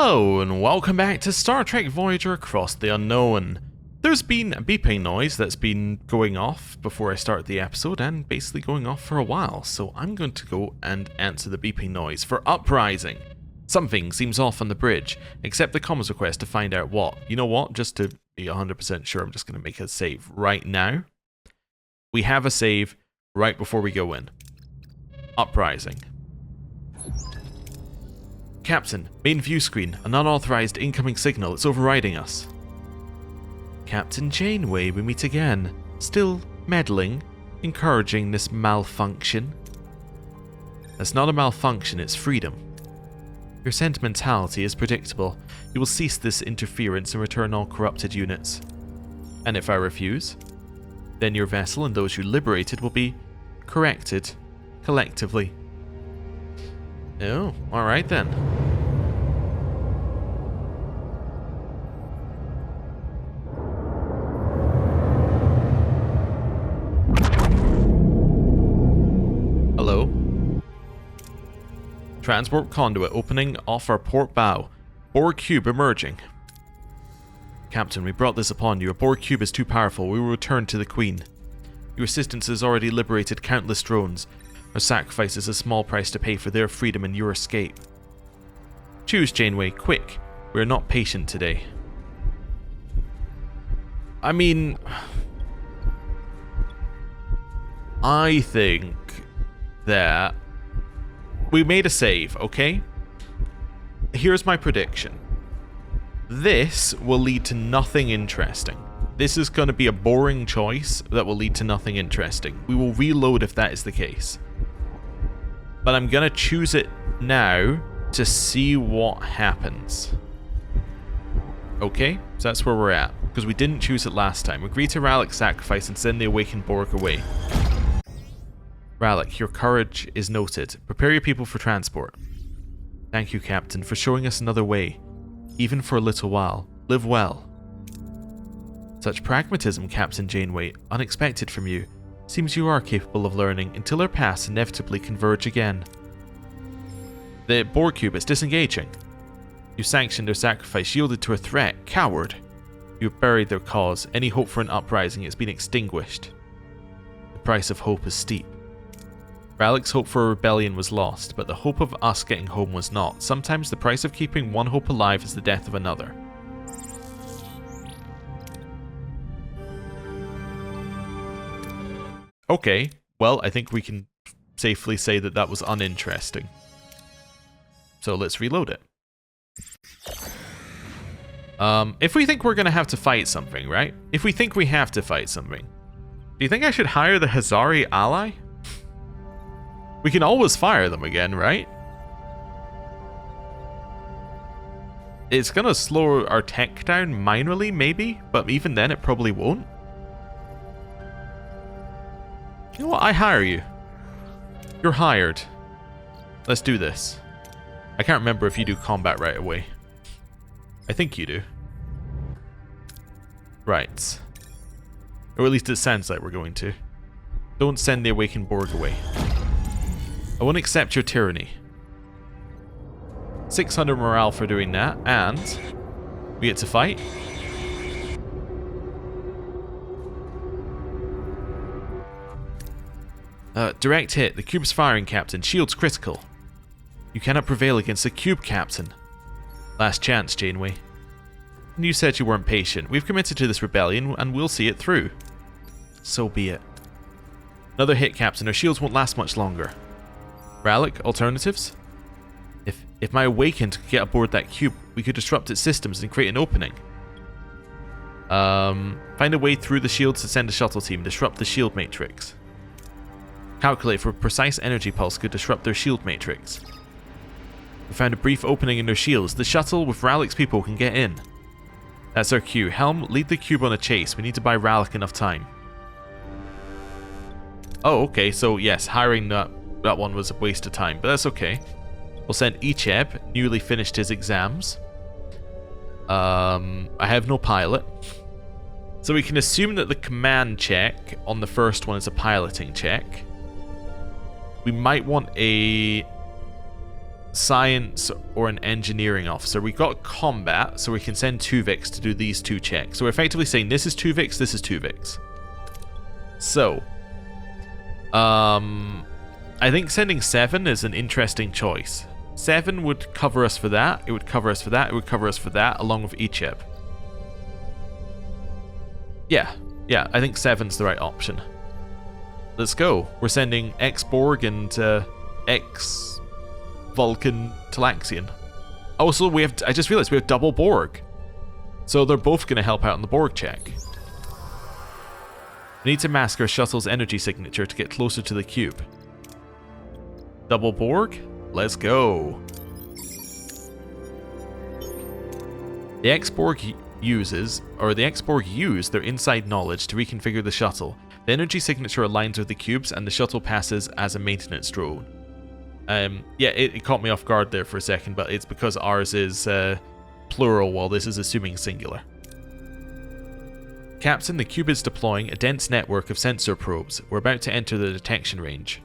Hello and welcome back to Star Trek Voyager Across the Unknown. There's been a beeping noise that's been going off before I start the episode and basically going off for a while, so I'm going to go and answer the beeping noise for Uprising. Something seems off on the bridge, accept the comms request to find out what. You know what, just to be 100% sure, I'm just going to make a save right now. We have a save right before we go in. Uprising. Captain, main view screen, an unauthorized incoming signal, it's overriding us. Captain Janeway, we meet again. Still meddling, encouraging this malfunction. That's not a malfunction, it's freedom. Your sentimentality is predictable. You will cease this interference and return all corrupted units. And if I refuse, then your vessel and those you liberated will be corrected collectively. Oh, alright then. Hello? Transport conduit opening off our port bow. Borg cube emerging. Captain, we brought this upon you. A Borg cube is too powerful. We will return to the Queen. Your assistance has already liberated countless drones. Our sacrifice is a small price to pay for their freedom and your escape. Choose, Janeway, quick. We are not patient today. I mean, I think that we made a save, okay? Here's my prediction. This will lead to nothing interesting. This is going to be a boring choice that will lead to nothing interesting. We will reload if that is the case. But I'm going to choose it now to see what happens. Okay, so that's where we're at. Because we didn't choose it last time. Agree to Rallick's sacrifice and send the awakened Borg away. Rallick, your courage is noted. Prepare your people for transport. Thank you, Captain, for showing us another way. Even for a little while. Live well. Such pragmatism, Captain Janeway, unexpected from you. Seems you are capable of learning until our paths inevitably converge again. The Borg cube is disengaging. You sanctioned their sacrifice, yielded to a threat. Coward. You have buried their cause. Any hope for an uprising has been extinguished. The price of hope is steep. Rallick's hope for a rebellion was lost, but the hope of us getting home was not. Sometimes the price of keeping one hope alive is the death of another. Okay, well, I think we can safely say that that was uninteresting. So let's reload it. If we think we're going to have to fight something, right? If we think we have to fight something, do you think I should hire the Hazari ally? We can always fire them again, right? It's going to slow our tech down minorly, maybe, but even then it probably won't. You know what? I hire you. You're hired. Let's do this. I can't remember if you do combat right away. I think you do. Right. Or at least it sounds like we're going to. Don't send the awakened Borg away. I won't accept your tyranny. 600 morale for doing that, and we get to fight. Direct hit. The cube's firing, Captain. Shield's critical. You cannot prevail against the cube, Captain. Last chance, Janeway. And you said you weren't patient. We've committed to this rebellion, and we'll see it through. So be it. Another hit, Captain. Our shields won't last much longer. Rallick, alternatives? If my awakened could get aboard that cube, we could disrupt its systems and create an opening. Find a way through the shields to send a shuttle team. Disrupt the shield matrix. Calculate for a precise energy pulse could disrupt their shield matrix. We found a brief opening in their shields. The shuttle with Rallick's people can get in. That's our cue. Helm, lead the cube on a chase. We need to buy Rallick enough time. Oh, okay. So yes, hiring that one was a waste of time, but that's okay. We'll send Icheb, newly finished his exams. I have no pilot. So we can assume that the command check on the first one is a piloting check. We might want a science or an engineering officer. We've got combat, so we can send Tuvix to do these 2 checks. So we're effectively saying this is Tuvix, this is Tuvix. So, I think sending 7 is an interesting choice. 7 would cover us for that, it would cover us for that, it would cover us for that, along with Icheb. Yeah, I think 7's the right option. Let's go. We're sending X-Borg and X-Vulcan Talaxian. Also, I just realized we have double Borg. So they're both going to help out on the Borg check. We need to mask our shuttle's energy signature to get closer to the cube. Double Borg? Let's go. The X-Borg use their inside knowledge to reconfigure the shuttle. The energy signature aligns with the cubes and the shuttle passes as a maintenance drone. Yeah, it caught me off guard there for a second, but it's because ours is plural while this is assuming singular. Captain, the cube is deploying a dense network of sensor probes. We're about to enter the detection range.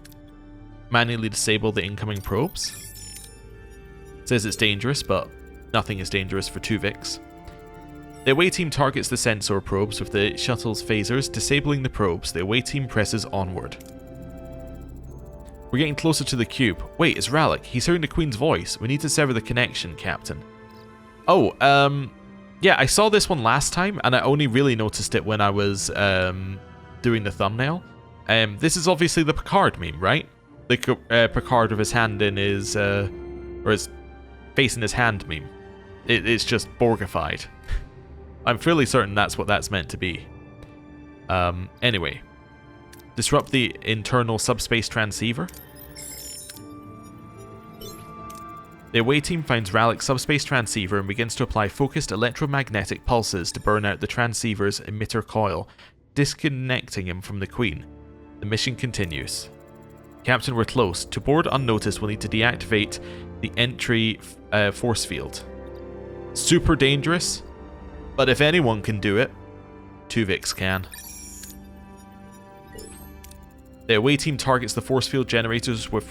Manually disable the incoming probes. It says it's dangerous, but nothing is dangerous for Tuvix. The away team targets the sensor probes with the shuttle's phasers. Disabling the probes, the away team presses onward. We're getting closer to the cube. Wait, it's Rallick. He's hearing the Queen's voice. We need to sever the connection, Captain. Oh, yeah, I saw this one last time, and I only really noticed it when I was doing the thumbnail. This is obviously the Picard meme, right? The Picard with his hand in his, or his face in his hand meme. It's just Borgified. I'm fairly certain that's what that's meant to be. Anyway. Disrupt the internal subspace transceiver. The away team finds Rallick's subspace transceiver and begins to apply focused electromagnetic pulses to burn out the transceiver's emitter coil, disconnecting him from the Queen. The mission continues. Captain, we're close. To board unnoticed, we'll need to deactivate the entry force field. Super dangerous, but if anyone can do it, Tuvix can. The away team targets the force field generators with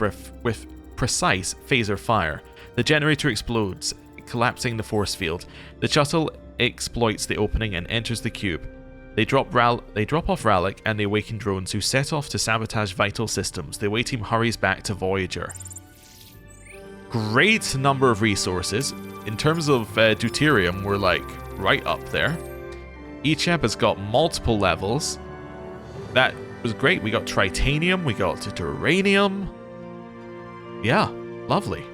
precise phaser fire. The generator explodes, collapsing the force field. The shuttle exploits the opening and enters the cube. They drop off Rallick and the awakened drones, who set off to sabotage vital systems. The away team hurries back to Voyager. Great number of resources. In terms of deuterium, we're like right up there. Icheb has got multiple levels. That was great. We got tritanium, we got duranium. Yeah, lovely.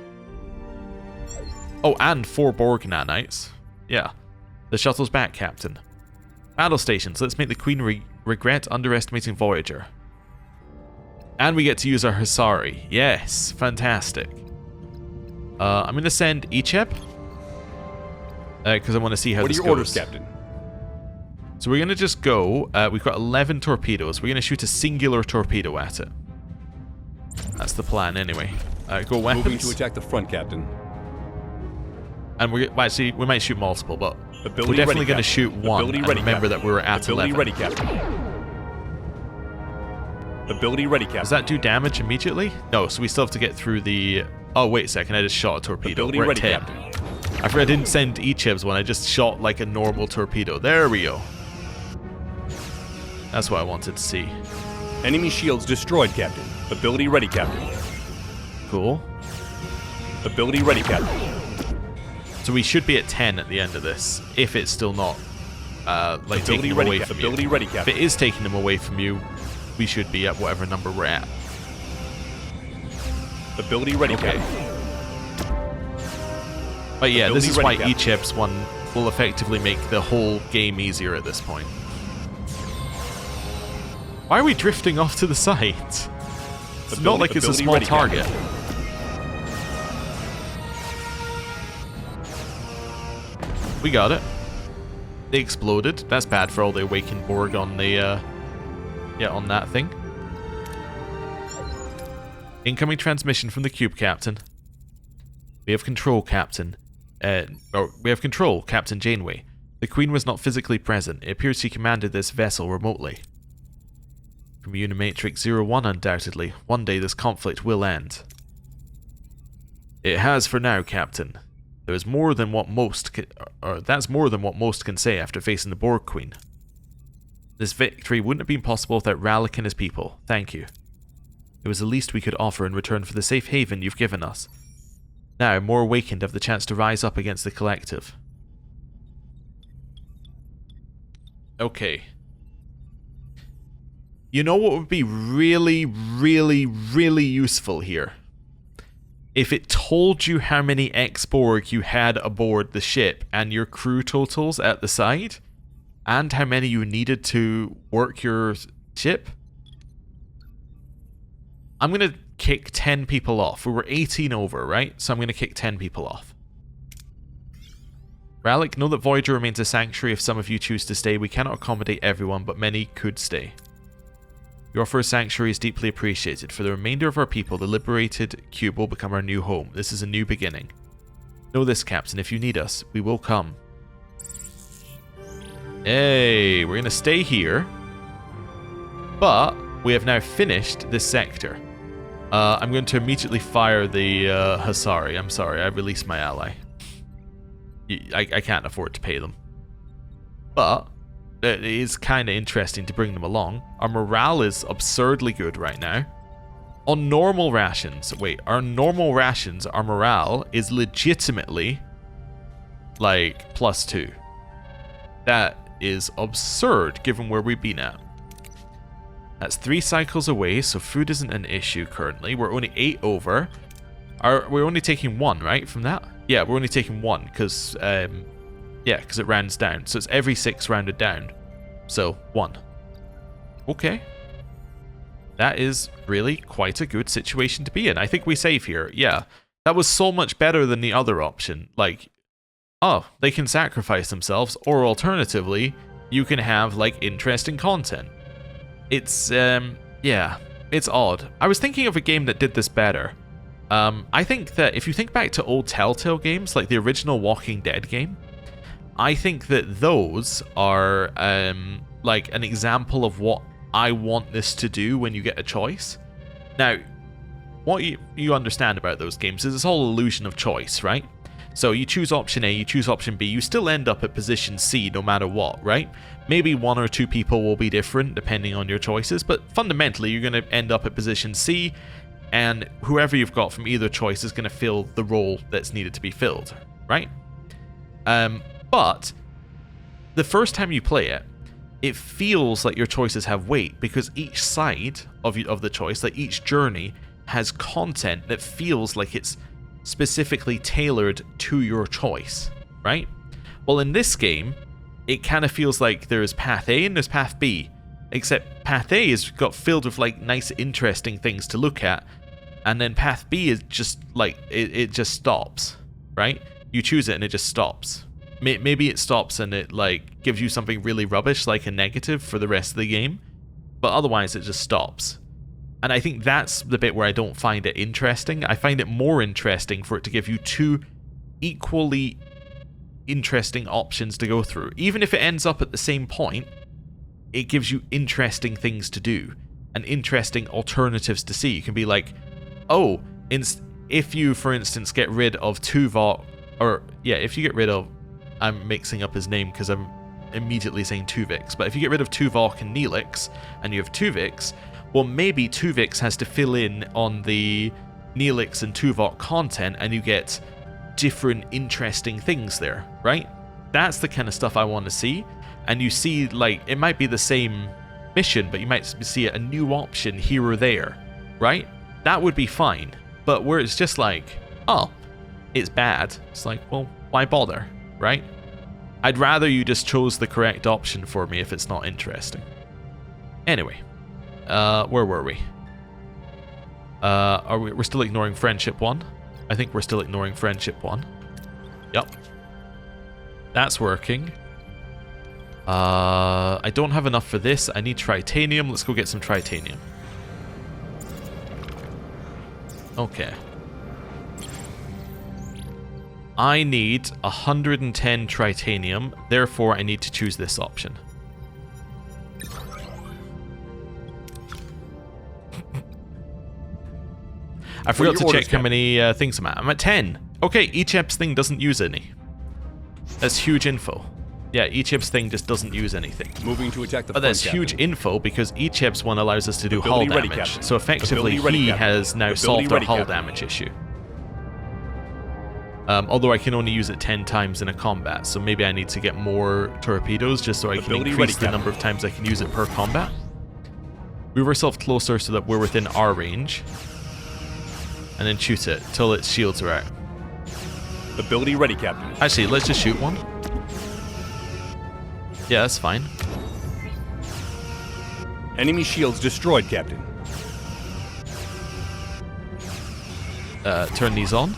Oh, and 4 Borg nanites. Yeah. The shuttle's back, Captain. Battle stations. Let's make the Queen regret underestimating Voyager. And we get to use our Hisari. Yes, fantastic. I'm going to send Icheb. Because I want to see how this goes. What are your orders, Captain? So we're going to just go. We've got 11 torpedoes. We're going to shoot a singular torpedo at it. That's the plan, anyway. Go weapons. Moving to attack the front, Captain. And we might shoot multiple, but Ability we're definitely ready, going to shoot one. Ability And ready, remember Captain. that we were at Ability 11. ready, Captain. Ability ready, Captain. Does that do damage immediately? No, so we still have to get through the... Oh, wait a second, I just shot a torpedo. Ability we're ready, at 10. Captain. I forgot I didn't send Icheb's one, I just shot like a normal torpedo. There we go. That's what I wanted to see. Enemy shields destroyed, Captain. Ability ready, Captain. Cool. Ability ready, Captain. So we should be at 10 at the end of this, if it's still not like taking them away from you. Ability ready, If Captain. it is taking them away from you, we should be at whatever number we're at. Ability ready, Okay. Captain. But yeah, this Ability is ready, why Captain. Icheb's one will effectively make the whole game easier at this point. Why are we drifting off to the side? It's not like it's a small target. We got it. They exploded. That's bad for all the awakened Borg on the, on that thing. Incoming transmission from the cube, Captain. We have control, Captain. We have control, Captain Janeway. The Queen was not physically present. It appears she commanded this vessel remotely. From Unimatrix 01, undoubtedly. One day this conflict will end. It has for now, Captain. There's more than what most that's more than what most can say after facing the Borg Queen. This victory wouldn't have been possible without Rallick and his people. Thank you. It was the least we could offer in return for the safe haven you've given us. Now, more awakened have the chance to rise up against the collective. Okay. You know what would be really, really, really useful here? If it told you how many ex-Borg you had aboard the ship and your crew totals at the side, and how many you needed to work your ship. I'm going to kick 10 people off. We were 18 over, right? So I'm going to kick 10 people off. Rallick, know that Voyager remains a sanctuary if some of you choose to stay. We cannot accommodate everyone, but many could stay. Your offer of sanctuary is deeply appreciated. For the remainder of our people, the liberated cube will become our new home. This is a new beginning. Know this, Captain. If you need us, we will come. Hey, we're going to stay here. But we have now finished this sector. I'm going to immediately fire the Hasari. I'm sorry, I released my ally. I can't afford to pay them. But it is kind of interesting to bring them along. Our morale is absurdly good right now. On normal rations, our morale is legitimately like +2. That is absurd given where we've been at. That's 3 cycles away, so food isn't an issue currently. We're only 8 over. We're only taking 1, right, from that? Yeah, we're only taking 1, because because it rounds down. So it's every 6 rounded down. So, 1. Okay. That is really quite a good situation to be in. I think we save here. Yeah. That was so much better than the other option. Like, oh, they can sacrifice themselves, or alternatively, you can have, like, interesting content. It's, yeah, it's odd. I was thinking of a game that did this better. I think that if you think back to old Telltale games, like the original Walking Dead game, I think that those are, like, an example of what I want this to do when you get a choice. Now, what you understand about those games is it's all illusion of choice, right? So you choose option A, you choose option B, you still end up at position C no matter what, right? Maybe 1 or 2 people will be different depending on your choices, but fundamentally you're going to end up at position C, and whoever you've got from either choice is going to fill the role that's needed to be filled, right? But the first time you play it, it feels like your choices have weight because each side of the choice, like each journey, has content that feels like it's specifically tailored to your choice, right? Well, in this game, it kind of feels like there's path A and there's path B, except path A is got filled with like nice, interesting things to look at, and then path B is just like it just stops, right? You choose it and it just stops. Maybe it stops and it like gives you something really rubbish, like a negative for the rest of the game, but otherwise it just stops. And I think that's the bit where I don't find it interesting. I find it more interesting for it to give you 2 equally interesting options to go through. Even if it ends up at the same point, it gives you interesting things to do and interesting alternatives to see. You can be like, oh, if you, for instance, get rid of Tuvok, or yeah, if you get rid of, I'm mixing up his name because I'm immediately saying Tuvix, but if you get rid of Tuvok and Neelix and you have Tuvix, well, maybe Tuvix has to fill in on the Neelix and Tuvok content and you get different interesting things there, right? That's the kind of stuff I want to see. And you see, like, it might be the same mission, but you might see a new option here or there, right? That would be fine. But where it's just like, oh, it's bad. It's like, well, why bother, right? I'd rather you just chose the correct option for me if it's not interesting. Anyway, where were we? We're still ignoring Friendship 1. I think we're still ignoring Friendship 1. Yep. That's working. I don't have enough for this. I need tritanium. Let's go get some tritanium. Okay. I need 110 tritanium. Therefore, I need to choose this option. I forgot to your check orders, how many things I'm at. I'm at 10. Okay, each EPS thing doesn't use any. That's huge info. Yeah, each EPS thing just doesn't use anything. Moving to attack the But front, that's huge Captain. info because each EPS one allows us to do hull Ability ready, damage. Captain. So effectively, Ability ready, he Captain. has now Ability solved our ready, hull Captain. damage issue. Although I can only use it 10 times in a combat, so maybe I need to get more torpedoes just so I can Ability increase ready, the Captain. number of times I can use it per combat. Move ourselves closer so that we're within our range. And then shoot it till its shields are out. Ability ready, Captain. Actually, let's just shoot one. Yeah, that's fine. Enemy shields destroyed, Captain. Turn these on.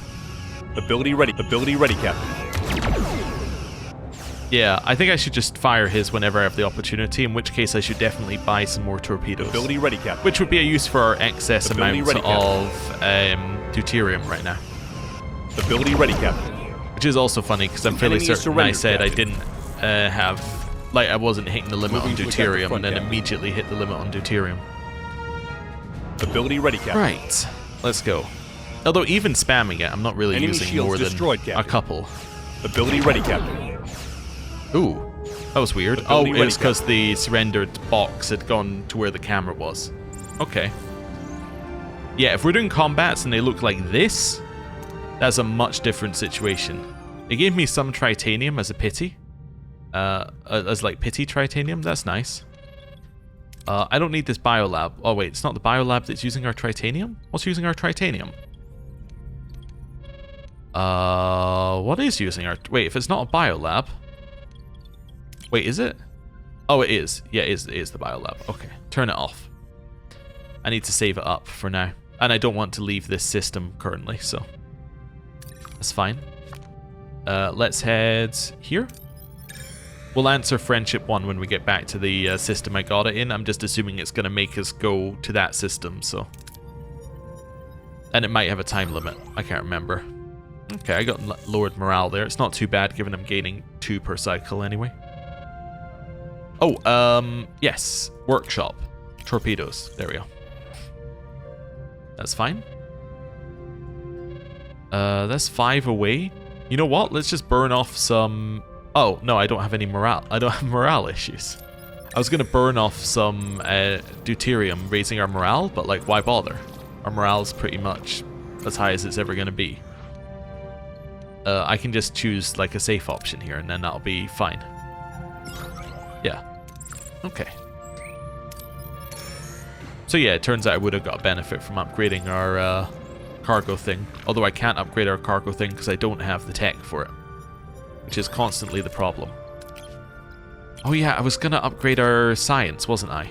Ability ready, Captain. Yeah, I think I should just fire his whenever I have the opportunity, in which case I should definitely buy some more torpedoes. Ability ready, Captain. Which would be a use for our excess Ability amount ready, of deuterium right now. Ability ready, Captain. Which is also funny, because I'm fairly Enemy is certain I surrendered, said I Captain. didn't have... Like, I wasn't hitting the limit Moving on to attack the deuterium, front, and then Captain. immediately hit the limit on deuterium. Ability ready, Captain. Right, let's go. Although even spamming it, I'm not really Enemy using shields more than destroyed, a Captain. couple. Ability ready, Captain. Ooh, that was weird. Ability Oh, it ready, was because the surrendered box had gone to where the camera was. Okay. Yeah, if we're doing combats and they look like this, that's a much different situation. It gave me some tritanium as a pity. As like pity tritanium, that's nice. I don't need this biolab. Oh wait, it's not the biolab that's using our tritanium? What's using our tritanium? What is using our... Wait, if it's not a biolab... Wait, is it? Oh, it is. Yeah, it is the biolab. Okay, turn it off. I need to save it up for now. And I don't want to leave this system currently, so... That's fine. Let's head here. We'll answer Friendship 1 when we get back to the system I got it in. I'm just assuming it's going to make us go to that system, so... And it might have a time limit. I can't remember. Okay, I got lowered morale there. It's not too bad, given I'm gaining 2 per cycle anyway. Oh, yes. Workshop. Torpedoes. There we go. That's fine. That's 5 away. You know what? Let's just burn off some... Oh, no, I don't have any morale. I don't have morale issues. I was going to burn off some deuterium, raising our morale, but, like, why bother? Our morale's pretty much as high as it's ever going to be. I can just choose, like, a safe option here, and then that'll be fine. Yeah. Okay. So, yeah, it turns out I would have got a benefit from upgrading our cargo thing. Although I can't upgrade our cargo thing because I don't have the tech for it. Which is constantly the problem. Oh yeah, I was gonna upgrade our science, wasn't I?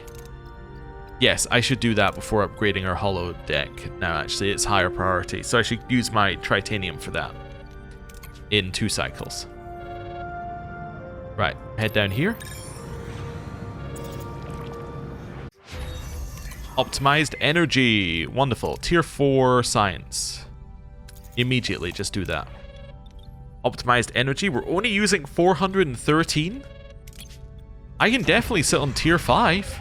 Yes, I should do that before upgrading our holo deck. Now actually, it's higher priority, so I should use my tritanium for that. In 2 cycles. Right, head down here. Optimized energy. Wonderful. Tier 4 science. Immediately, just do that. Optimized energy. We're only using 413? I can definitely sit on tier 5.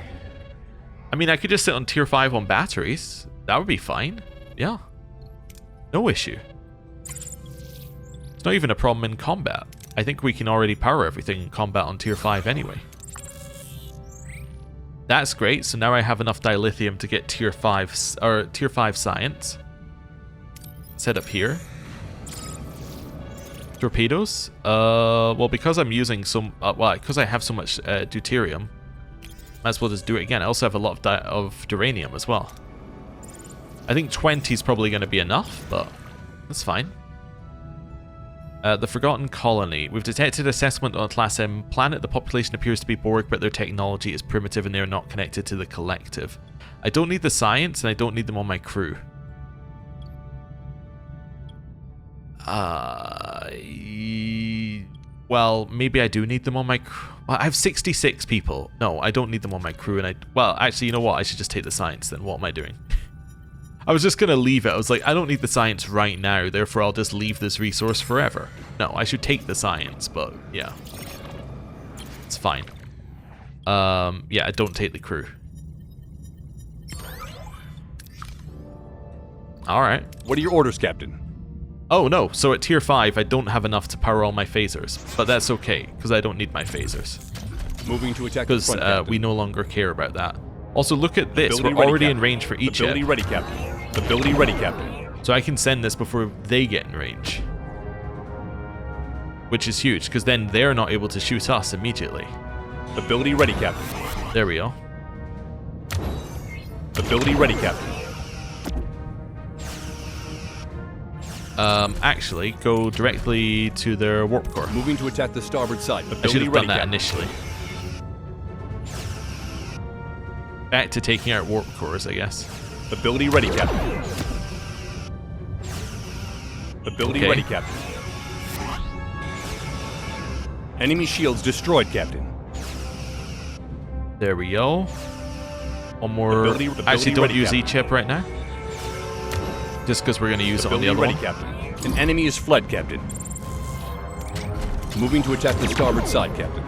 I mean, I could just sit on tier 5 on batteries. That would be fine. Yeah. No issue. It's not even a problem in combat. I think we can already power everything in combat on tier 5 anyway. That's great. So now I have enough dilithium to get tier 5 or tier 5 science. Set up here. Torpedoes? Well, because I'm using some... well, because I have so much deuterium, might as well just do it again. I also have a lot of duranium as well. I think 20 is probably going to be enough, but that's fine. The Forgotten Colony. We've detected a settlement on a Class M planet. The population appears to be Borg, but their technology is primitive and they are not connected to the collective. I don't need the science, and I don't need them on my crew. Well, maybe I do need them on my crew. Well, I have 66 people. No, I don't need them on my crew, and well, actually, you know what? I should just take the science then. What am I doing? I was just going to leave it. I was like, I don't need the science right now, therefore I'll just leave this resource forever. No, I should take the science, but yeah. It's fine. Yeah, I don't take the crew. Alright. What are your orders, Captain? Oh no, so at tier 5 I don't have enough to power all my phasers. But that's okay, because I don't need my phasers. Moving to attack the front, Because we no longer care about that. Also, look at this. Ability We're ready, already in Captain. range for each Ability ready, Captain. Ability ready, Captain. So I can send this before they get in range. Which is huge, because then they're not able to shoot us immediately. Ability ready, Captain. There we go. Ability ready, Captain. Actually, go directly to their warp core. Moving to attack the starboard side. I should Ability have ready, done that Captain. initially. Back to taking out warp cores, I guess. Ability ready, Captain. Ability Okay. ready, Captain. Enemy shields destroyed, Captain. There we go. One more. Ability Actually, don't ready, use Captain. E-chip right now. Just because we're going to use it on the Ability other ready, one. Captain. An enemy is fled, Captain. Moving to attack the starboard side, Captain.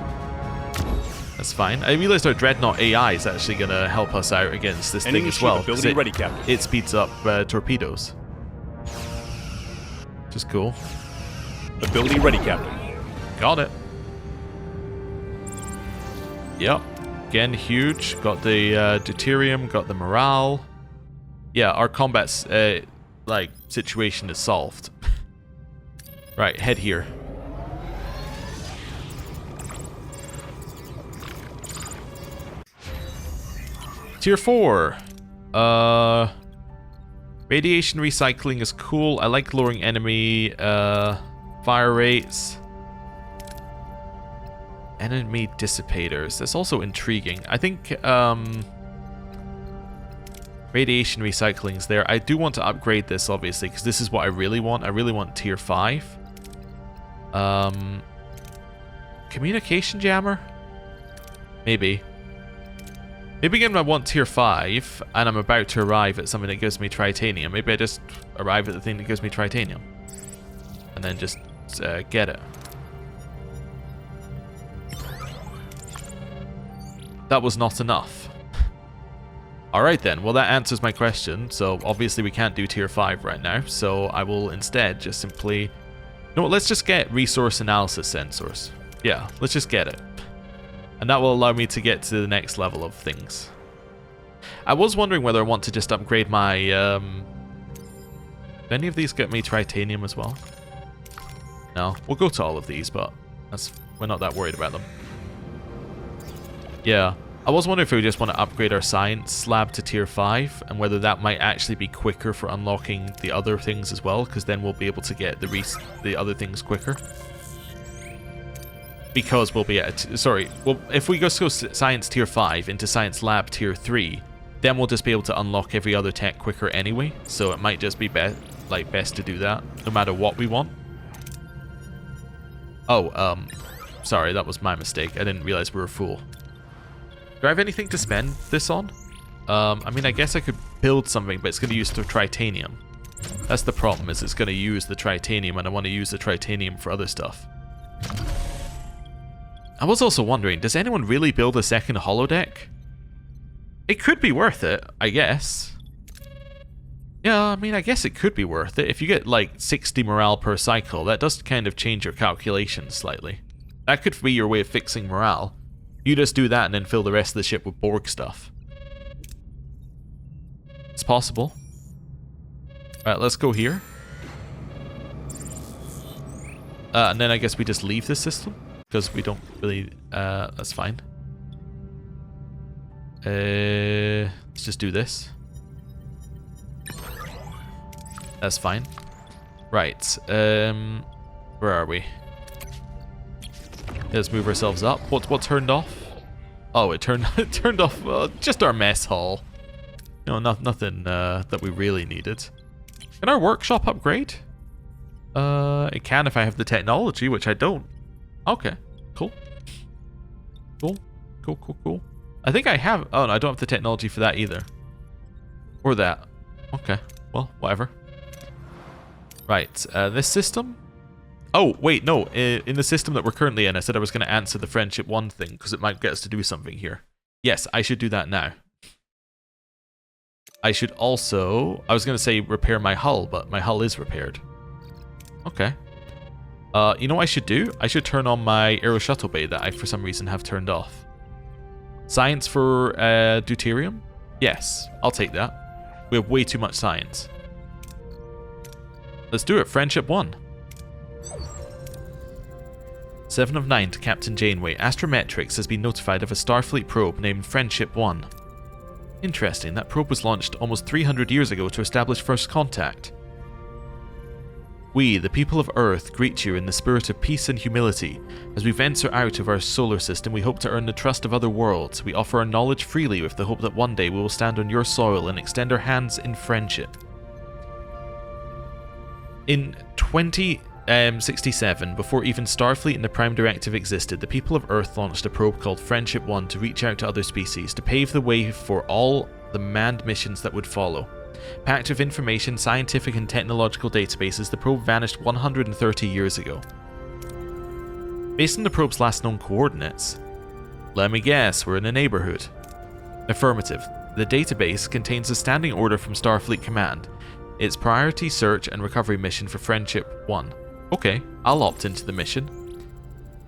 That's fine. I realized our Dreadnought AI is actually going to help us out against this Enemy thing as shield well. 'cause ability ready, Captain. It speeds up torpedoes. Which is cool. Ability ready, Captain. Got it. Yep. Again, huge. Got the deuterium, got the morale. Yeah, our combat's, situation is solved. Right, head here. Tier 4. Radiation recycling is cool. I like lowering enemy fire rates. Enemy dissipators. That's also intriguing. I think radiation recycling is there. I do want to upgrade this, obviously, because this is what I really want. I really want tier 5. Communication jammer? Maybe. Maybe again I want tier 5, and I'm about to arrive at something that gives me tritanium. Maybe I just arrive at the thing that gives me tritanium. And then just get it. That was not enough. Alright then, well that answers my question. So obviously we can't do tier 5 right now. So I will instead just simply... No, let's just get resource analysis sensors. Yeah, let's just get it. And that will allow me to get to the next level of things. I was wondering whether I want to just upgrade my... Do any of these get me tritanium as well? No, we'll go to all of these, but we're not that worried about them. Yeah, I was wondering if we just want to upgrade our science lab to tier 5, and whether that might actually be quicker for unlocking the other things as well, because then we'll be able to get the other things quicker. Because we'll be at... well, if we go science tier 5 into science lab tier 3, then we'll just be able to unlock every other tech quicker anyway, so it might just be best to do that, no matter what we want. Oh, sorry, that was my mistake. I didn't realize we were full. Do I have anything to spend this on? I mean, I guess I could build something, but it's going to use the tritanium. That's the problem, is it's going to use the tritanium, and I want to use the tritanium for other stuff. I was also wondering, does anyone really build a second holodeck? It could be worth it, I guess. Yeah, I mean, I guess it could be worth it. If you get, like, 60 morale per cycle, that does kind of change your calculations slightly. That could be your way of fixing morale. You just do that and then fill the rest of the ship with Borg stuff. It's possible. Alright, let's go here. And then I guess we just leave this system. Because we don't really... that's fine. Let's just do this. That's fine. Right. Where are we? Let's move ourselves up. What turned off? Oh, it turned off just our mess hall. No, nothing that we really needed. Can our workshop upgrade? It can if I have the technology, which I don't. Okay, cool. Cool. I think I have... Oh, no, I don't have the technology for that either. Or that. Okay, well, whatever. Right, this system... Oh, wait, no. In the system that we're currently in, I said I was going to answer the Friendship 1 thing, because it might get us to do something here. Yes, I should do that now. I should also... I was going to say repair my hull, but my hull is repaired. Okay. You know what I should do? I should turn on my aero shuttle bay that I, for some reason, have turned off. Science for deuterium? Yes, I'll take that. We have way too much science. Let's do it. Friendship 1. 7 of 9 to Captain Janeway. Astrometrics has been notified of a Starfleet probe named Friendship 1. Interesting, that probe was launched almost 300 years ago to establish first contact. We, the people of Earth, greet you in the spirit of peace and humility. As we venture out of our solar system, we hope to earn the trust of other worlds. We offer our knowledge freely with the hope that one day we will stand on your soil and extend our hands in friendship. In 2067, before even Starfleet and the Prime Directive existed, the people of Earth launched a probe called Friendship 1 to reach out to other species, to pave the way for all the manned missions that would follow. Packed with information, scientific and technological databases, the probe vanished 130 years ago. Based on the probe's last known coordinates, let me guess, we're in a neighborhood. Affirmative. The database contains a standing order from Starfleet Command. It's priority search and recovery mission for Friendship 1. Okay, I'll opt into the mission.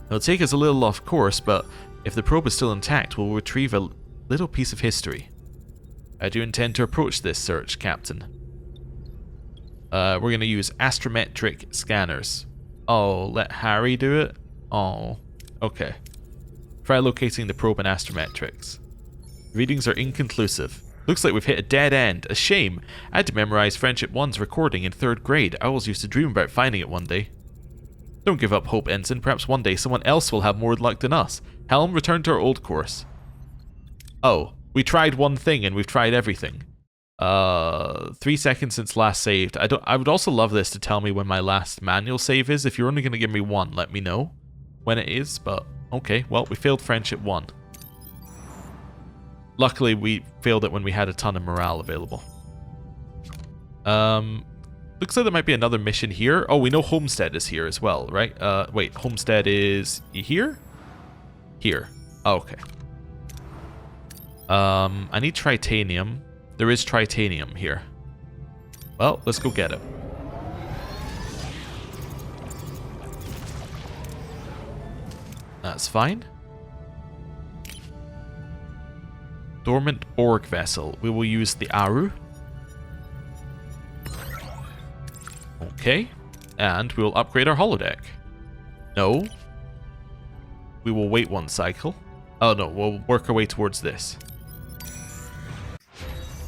It'll take us a little off course, but if the probe is still intact, we'll retrieve a little piece of history. I do intend to approach this search, Captain. We're going to use astrometric scanners. Oh, let Harry do it? Oh, okay. Try locating the probe in astrometrics. Readings are inconclusive. Looks like we've hit a dead end. A shame. I had to memorize Friendship 1's recording in 3rd grade. I always used to dream about finding it one day. Don't give up hope, Ensign. Perhaps one day someone else will have more luck than us. Helm, return to our old course. Oh, we tried one thing and we've tried everything. 3 seconds since last saved. I would also love this to tell me when my last manual save is. If you're only going to give me one, let me know when it is. But okay, well, we failed Friendship 1. Luckily, we failed it when we had a ton of morale available. Looks like there might be another mission here. Oh, we know Homestead is here as well, right? Wait, Homestead is here? Here. Oh, okay. I need tritanium. There is tritanium here. Well, let's go get it. That's fine. Dormant Borg vessel. We will use the Aru. Okay. And we will upgrade our holodeck. No. We will wait 1 cycle. Oh no, we'll work our way towards this.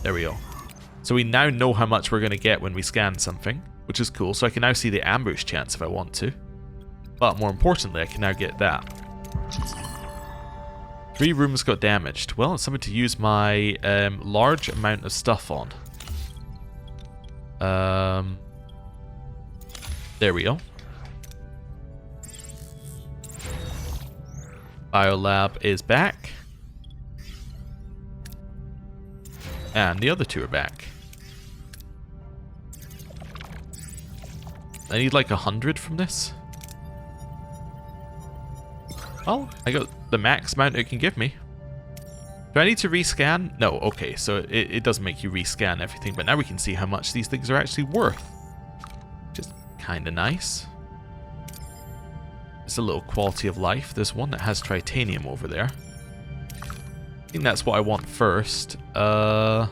There we go. So we now know how much we're going to get when we scan something, which is cool. So I can now see the ambush chance if I want to. But more importantly, I can now get that. 3 rooms got damaged. Well, it's something to use my large amount of stuff on. There we go. Biolab is back. And the other 2 are back. I need like 100 from this. Oh, I got the max amount it can give me. Do I need to rescan? No, okay, so it doesn't make you rescan everything, but now we can see how much these things are actually worth. Which is kind of nice. It's a little quality of life. There's one that has tritanium over there. I think that's what I want first. Let's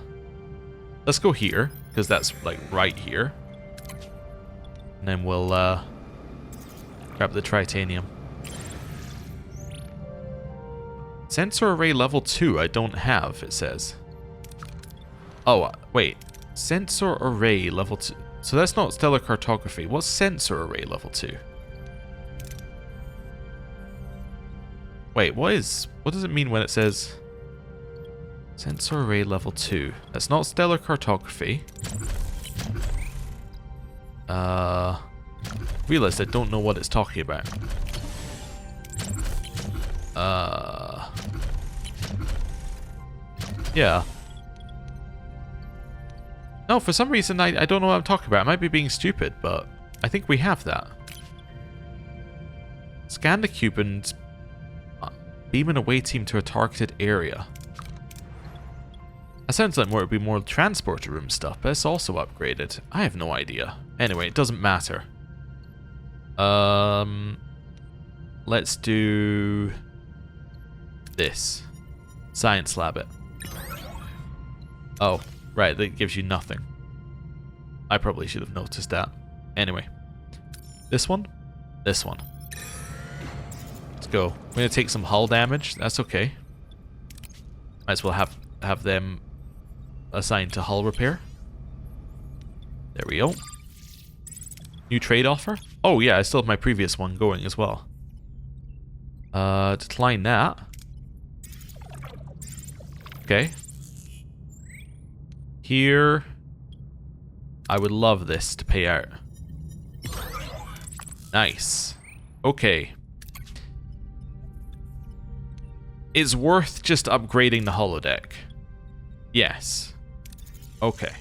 go here, because that's like right here. And then we'll grab the tritanium. Sensor array level 2 I don't have, it says. Oh, wait. Sensor array level 2. So that's not stellar cartography. What's sensor array level 2? Wait, what does it mean when it says sensor array level 2? That's not stellar cartography. Realized I don't know what it's talking about. Yeah. No, for some reason I don't know what I'm talking about. I might be being stupid, but I think we have that. Scan the cube and beam an away team to a targeted area. That sounds like it would be more transporter room stuff, but it's also upgraded. I have no idea. Anyway, it doesn't matter. Let's do this. Science lab it. Oh, right, that gives you nothing. I probably should have noticed that. Anyway. This one? This one. Let's go. We're gonna take some hull damage. That's okay. Might as well have them assigned to hull repair. There we go. New trade offer? Oh yeah, I still have my previous one going as well. Decline that. Okay. Here, I would love this to pay out. Nice. Okay. It's worth just upgrading the holodeck. Yes. Okay.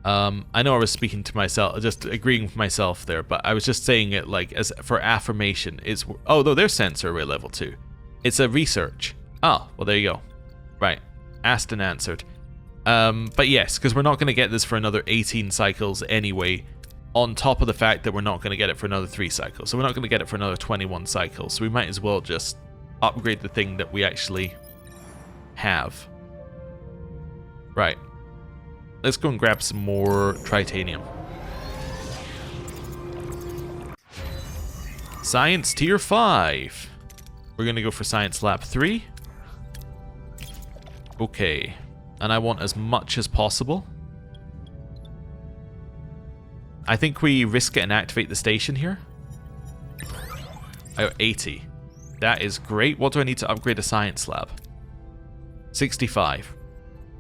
I know I was speaking to myself, just agreeing with myself there, but I was just saying it like as for affirmation. It's oh, though there's sensor array level 2. It's a research. Oh, well there you go. Right. Asked and answered. But yes, because we're not going to get this for another 18 cycles anyway, on top of the fact that we're not going to get it for another 3 cycles. So we're not going to get it for another 21 cycles. So we might as well just upgrade the thing that we actually have. Right. Let's go and grab some more tritanium. Science tier 5. We're going to go for Science Lab 3. Okay. And I want as much as possible. I think we risk it and activate the station here. I got 80. That is great. What do I need to upgrade a science lab? 65.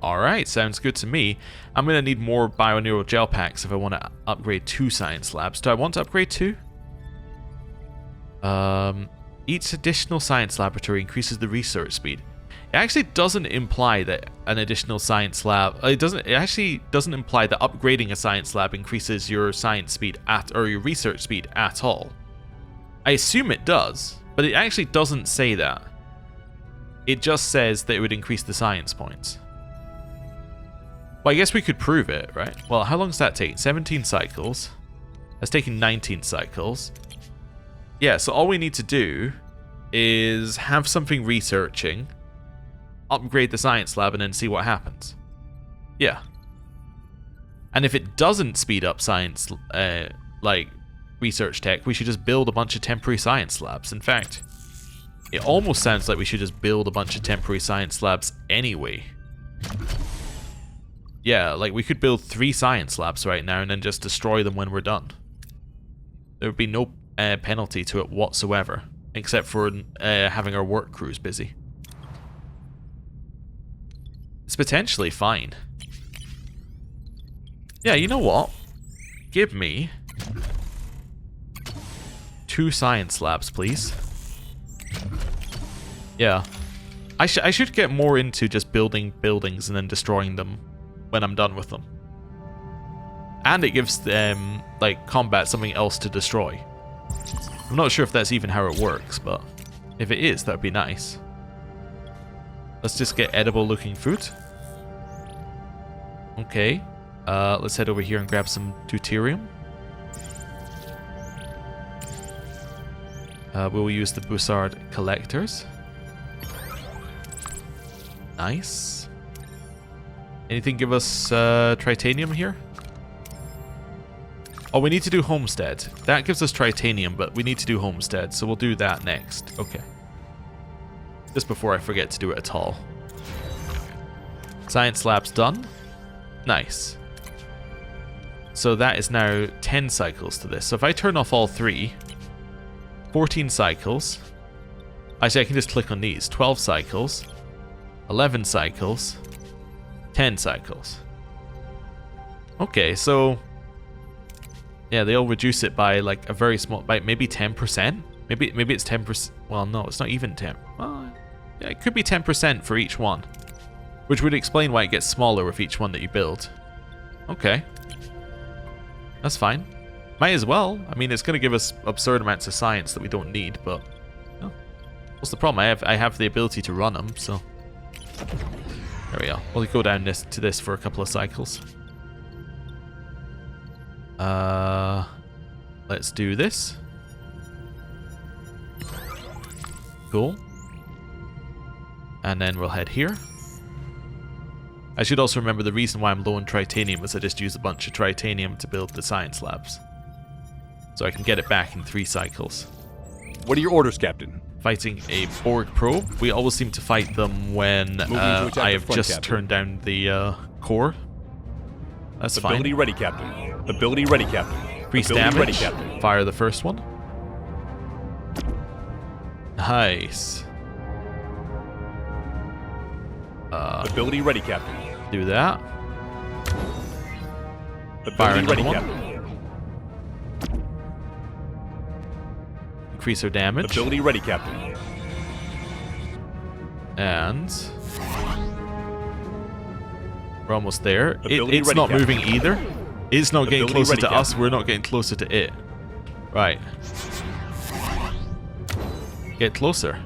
Alright, sounds good to me. I'm going to need more bioneural gel packs if I want to upgrade 2 science labs. Do I want to upgrade 2? Each additional science laboratory increases the research speed. It actually doesn't imply that an additional science lab... It actually doesn't imply that upgrading a science lab increases your science speed or your research speed at all. I assume it does, but it actually doesn't say that. It just says that it would increase the science points. Well, I guess we could prove it, right? Well, how long does that take? 17 cycles. That's taking 19 cycles. Yeah, so all we need to do is have something researching, upgrade the science lab, and then see what happens. Yeah. And if it doesn't speed up science, like research tech, we should just build a bunch of temporary science labs. In fact, it almost sounds like we should just build a bunch of temporary science labs anyway. Yeah, like we could build 3 science labs right now and then just destroy them when we're done. There would be no penalty to it whatsoever, except for having our work crews busy. It's potentially fine. Yeah, you know what? Give me 2 science labs, please. Yeah. I should get more into just building buildings and then destroying them when I'm done with them. And it gives them, like, combat something else to destroy. I'm not sure if that's even how it works, but if it is, that would be nice. Let's just get edible looking food. Okay. Let's head over here and grab some deuterium. We'll use the Bussard collectors. Nice. Anything give us tritanium here? Oh, we need to do Homestead. That gives us tritanium, but we need to do Homestead, so we'll do that next. Okay. Just before I forget to do it at all. Science lab's done. Nice. So that is now 10 cycles to this. So if I turn off all 3, 14 cycles. Actually, I can just click on these. 12 cycles. 11 cycles. 10 cycles. Okay, so... yeah, they'll reduce it by like a very small... by maybe 10%? Maybe it's 10%... well, no, it's not even 10. Well, yeah, it could be 10% for each one. Which would explain why it gets smaller with each one that you build. Okay. That's fine. Might as well. I mean, it's going to give us absurd amounts of science that we don't need, but... oh, what's the problem? I have the ability to run them, so... There we go. We'll go down to this for a couple of cycles. Let's do this. Cool. And then we'll head here. I should also remember the reason why I'm low on tritanium is I just use a bunch of tritanium to build the science labs. So I can get it back in 3 cycles. What are your orders, Captain? Fighting a Borg probe. We always seem to fight them when I have just Captain. turned down the core. That's fine. Ability ready, Captain. Ability ready, Captain. Increase Ability damage. ready, Captain. Fire the first one. Nice. Ability ready, Captain. Do that. Ability ready, another one. Captain. Increase our damage. Ability ready, Captain. And we're almost there. Ability It's ready, not Captain. moving either. It's not getting Ability closer ready, to us. Captain. We're not getting closer to it. Right. Get closer.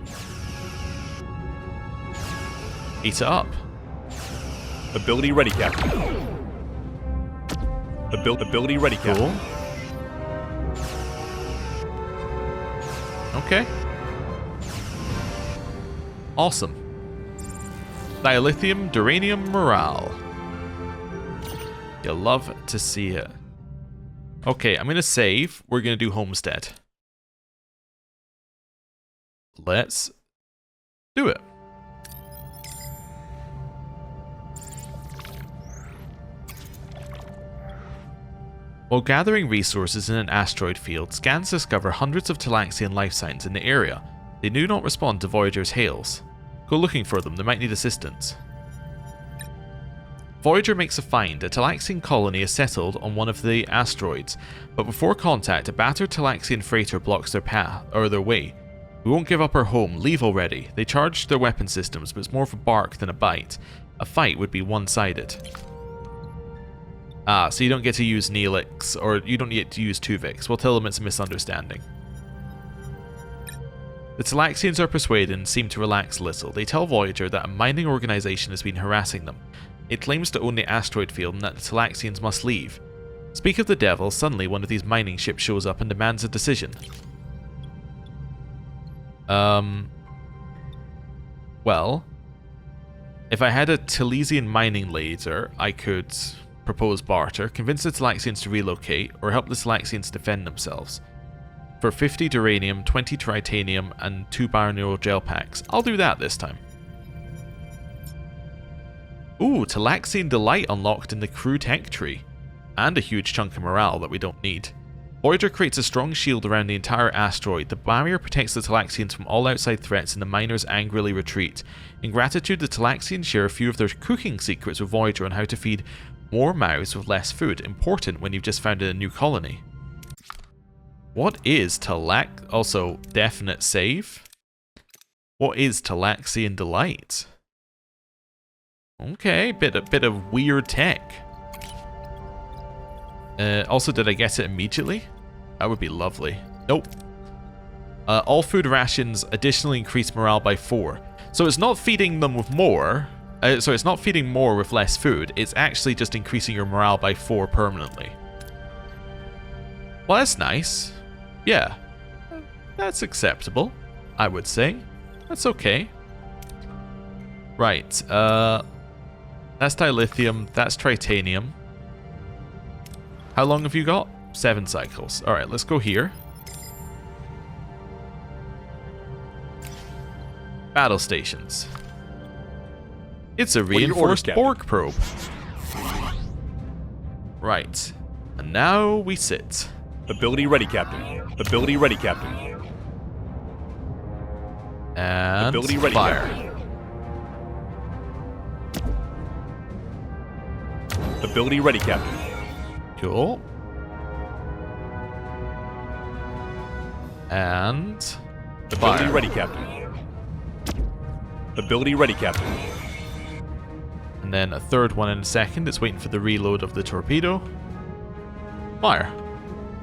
Eat it up. Ability ready, Captain. Ability ready, Captain. Cool. Okay. Awesome. Dilithium, duranium, morale. You'll love to see it. Okay, I'm going to save. We're going to do Homestead. Let's do it. While gathering resources in an asteroid field, scans discover hundreds of Talaxian life signs in the area. They do not respond to Voyager's hails. Go looking for them, they might need assistance. Voyager makes a find. A Talaxian colony is settled on one of the asteroids, but before contact, a battered Talaxian freighter blocks their path, or their way. We won't give up our home, leave already. They charged their weapon systems, but it's more of a bark than a bite. A fight would be one-sided. Ah, so you don't get to use Neelix, or you don't get to use Tuvix. We'll tell them it's a misunderstanding. The Talaxians are persuaded and seem to relax a little. They tell Voyager that a mining organization has been harassing them. It claims to own the asteroid field and that the Talaxians must leave. Speak of the devil, suddenly one of these mining ships shows up and demands a decision. Well, if I had a Talesian mining laser, I could propose barter, convince the Talaxians to relocate, or help the Talaxians defend themselves. For 50 duranium, 20 tritanium, and 2 binaural gel packs. I'll do that this time. Ooh, Talaxian Delight unlocked in the crew tech tree. And a huge chunk of morale that we don't need. Voyager creates a strong shield around the entire asteroid. The barrier protects the Talaxians from all outside threats and the miners angrily retreat. In gratitude, the Talaxians share a few of their cooking secrets with Voyager on how to feed more mouths with less food. Important when you've just founded a new colony. What is also, definite save? What is Talaxian Delight? Okay, bit of weird tech. Also, did I get it immediately? That would be lovely. Nope. All food rations additionally increase morale by 4. So it's not feeding them with more. So it's not feeding more with less food. It's actually just increasing your morale by 4 permanently. Well, that's nice. Yeah. That's acceptable, I would say. That's okay. Right. That's dilithium. That's tritanium. How long have you got? 7 cycles. Alright, let's go here. Battle stations. It's a reinforced Borg probe. Right. And now we sit. Ability ready, Captain. Ability ready, Captain. And Ability ready, fire. Captain. Ability ready, Captain. Cool. And Ability fire. ready, Captain. Ability ready, Captain. And then a third one in a second. It's waiting for the reload of the torpedo. Fire.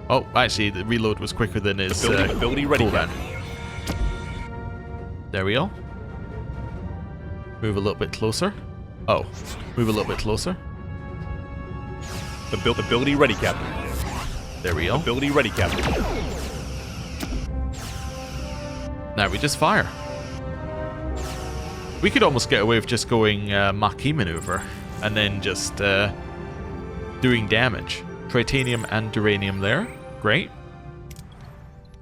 Oh, actually, the reload was quicker than his ability ready, cooldown. Captain. There we go. Move a little bit closer. Oh, move a little bit closer. Ability ready, Captain. There we go. Ability ready, Captain. Now we just fire. We could almost get away with just going Maquis maneuver and then just doing damage. Tritanium and Duranium there. Great.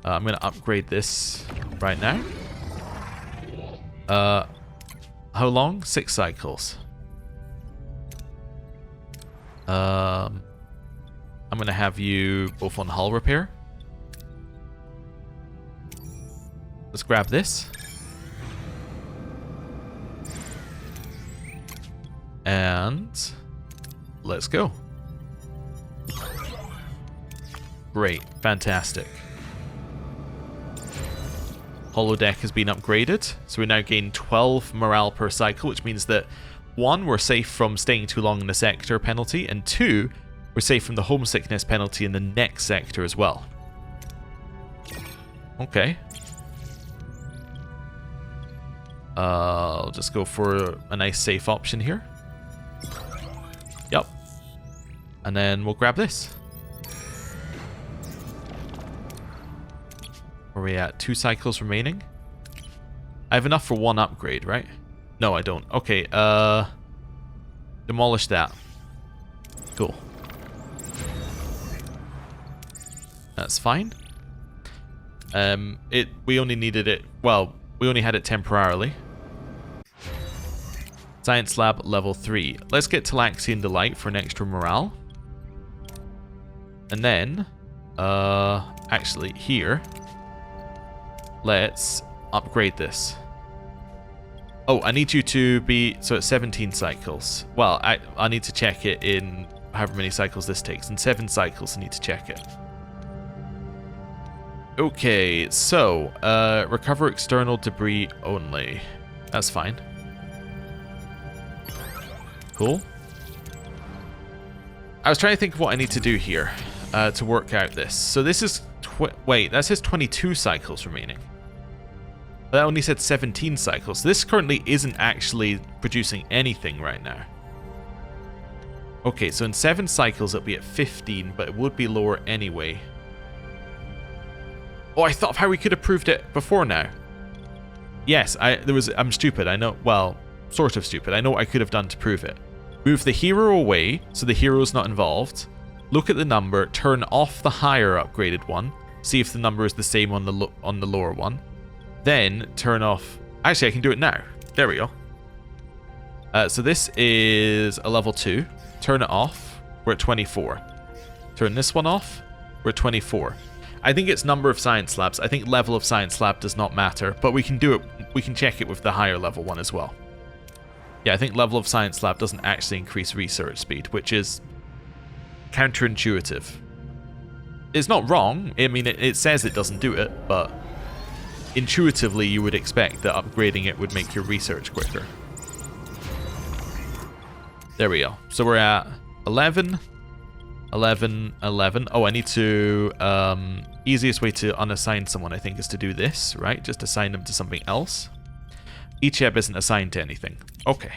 I'm going to upgrade this right now. How long? 6 cycles. I'm going to have you both on hull repair. Let's grab this. And let's go. Great. Fantastic. Holodeck has been upgraded, so we now gain 12 morale per cycle, which means that 1, we're safe from staying too long in the sector penalty, and 2, we're safe from the homesickness penalty in the next sector as well. Okay. I'll just go for a nice safe option here. Yep. And then we'll grab this. Where are we at? 2 cycles remaining. I have enough for 1 upgrade, right? No, I don't. Okay, demolish that. Cool. That's fine. We only needed it, well, we only had it temporarily. Science Lab level 3. Let's get Talaxian Delight for an extra morale. And then, actually here, let's upgrade this. Oh, I need you to be, so it's 17 cycles. Well, I need to check it in however many cycles this takes. In 7 cycles, I need to check it. Okay, so, recover external debris only. That's fine. Cool. I was trying to think of what I need to do here to work out this. So this is, wait, that says 22 cycles remaining. That only said 17 cycles. This currently isn't actually producing anything right now. Okay, so in 7 cycles it'll be at 15, but it would be lower anyway. Oh, I thought of how we could have proved it before now. Yes, I'm stupid, I know, well, sort of stupid. I know what I could have done to prove it. Move the hero away, so the hero's not involved. Look at the number, turn off the higher upgraded one, see if the number is the same on the lower one. Then turn off... Actually, I can do it now. There we go. So this is a level 2. Turn it off. We're at 24. Turn this one off. We're at 24. I think it's number of science labs. I think level of science lab does not matter, but we can do it. We can check it with the higher level one as well. Yeah, I think level of science lab doesn't actually increase research speed, which is counterintuitive. It's not wrong. I mean, it says it doesn't do it, but intuitively you would expect that upgrading it would make your research quicker. There we go. So we're at 11, 11, 11. Oh, I need to... easiest way to unassign someone, I think, is to do this, right? Just assign them to something else. Each ebb isn't assigned to anything. Okay.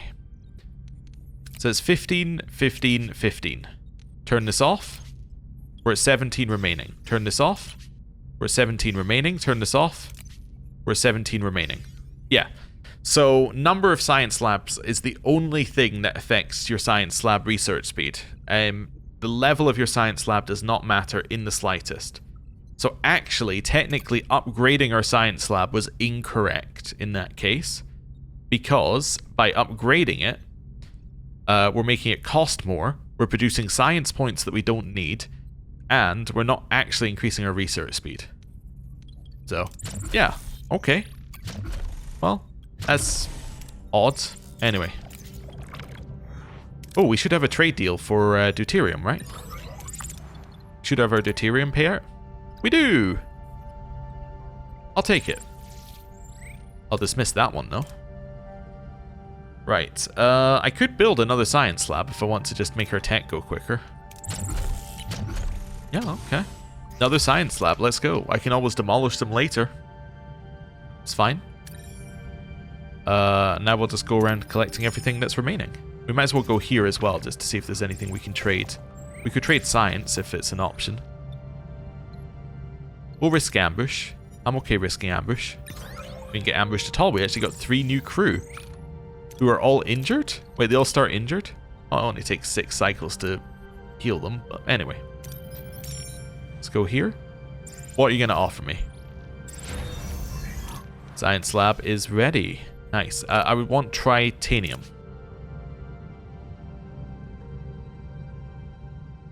So it's 15, 15, 15. Turn this off. We're at 17 remaining. Turn this off. We're at 17 remaining. Turn this off. We're 17 remaining. Yeah. So number of science labs is the only thing that affects your science lab research speed. The level of your science lab does not matter in the slightest. So actually, technically, upgrading our science lab was incorrect in that case, because by upgrading it, we're making it cost more, we're producing science points that we don't need, and we're not actually increasing our research speed. So, yeah. Okay. Well, that's odd. Anyway. Oh, we should have a trade deal for deuterium, right? Should have our deuterium payout? We do! I'll take it. I'll dismiss that one, though. Right. I could build another science lab if I want to just make our tech go quicker. Yeah, okay. Another science lab, let's go. I can always demolish them later. It's fine. Now we'll just go around collecting everything that's remaining. We might as well go here as well, just to see if there's anything we can trade. We could trade science if it's an option. We'll risk ambush. I'm okay risking ambush. We didn't get ambushed at all. We actually got 3 new crew who are all injured. Wait, they all start injured? Oh, it only takes 6 cycles to heal them. But anyway. Let's go here. What are you going to offer me? Science lab is ready. Nice. I would want tritanium.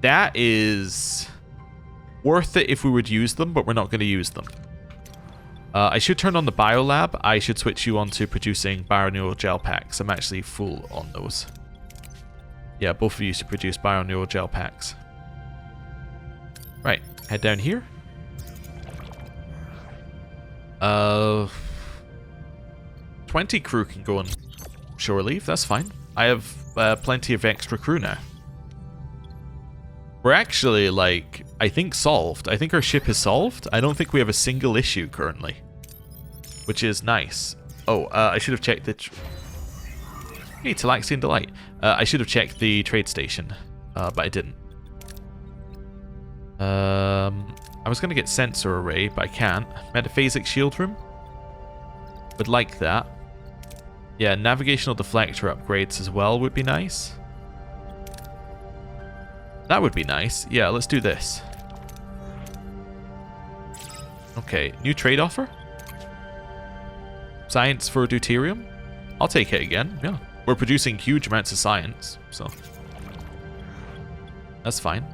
That is worth it if we would use them, but we're not going to use them. I should turn on the biolab. I should switch you on to producing bioneural gel packs. I'm actually full on those. Yeah, both of you should produce bioneural gel packs. Right, head down here. 20 crew can go on shore leave. That's fine. I have plenty of extra crew now. We're actually, like, I think solved. I think our ship is solved. I don't think we have a single issue currently, which is nice. Oh, I should have checked the... Hey, Talaxian Delight. I should have checked the trade station, but I didn't. I was going to get sensor array, but I can't. Metaphasic shield room. Would like that. Yeah, navigational deflector upgrades as well would be nice. That would be nice. Yeah, let's do this. Okay, new trade offer. Science for deuterium. I'll take it again. Yeah, we're producing huge amounts of science, so that's fine.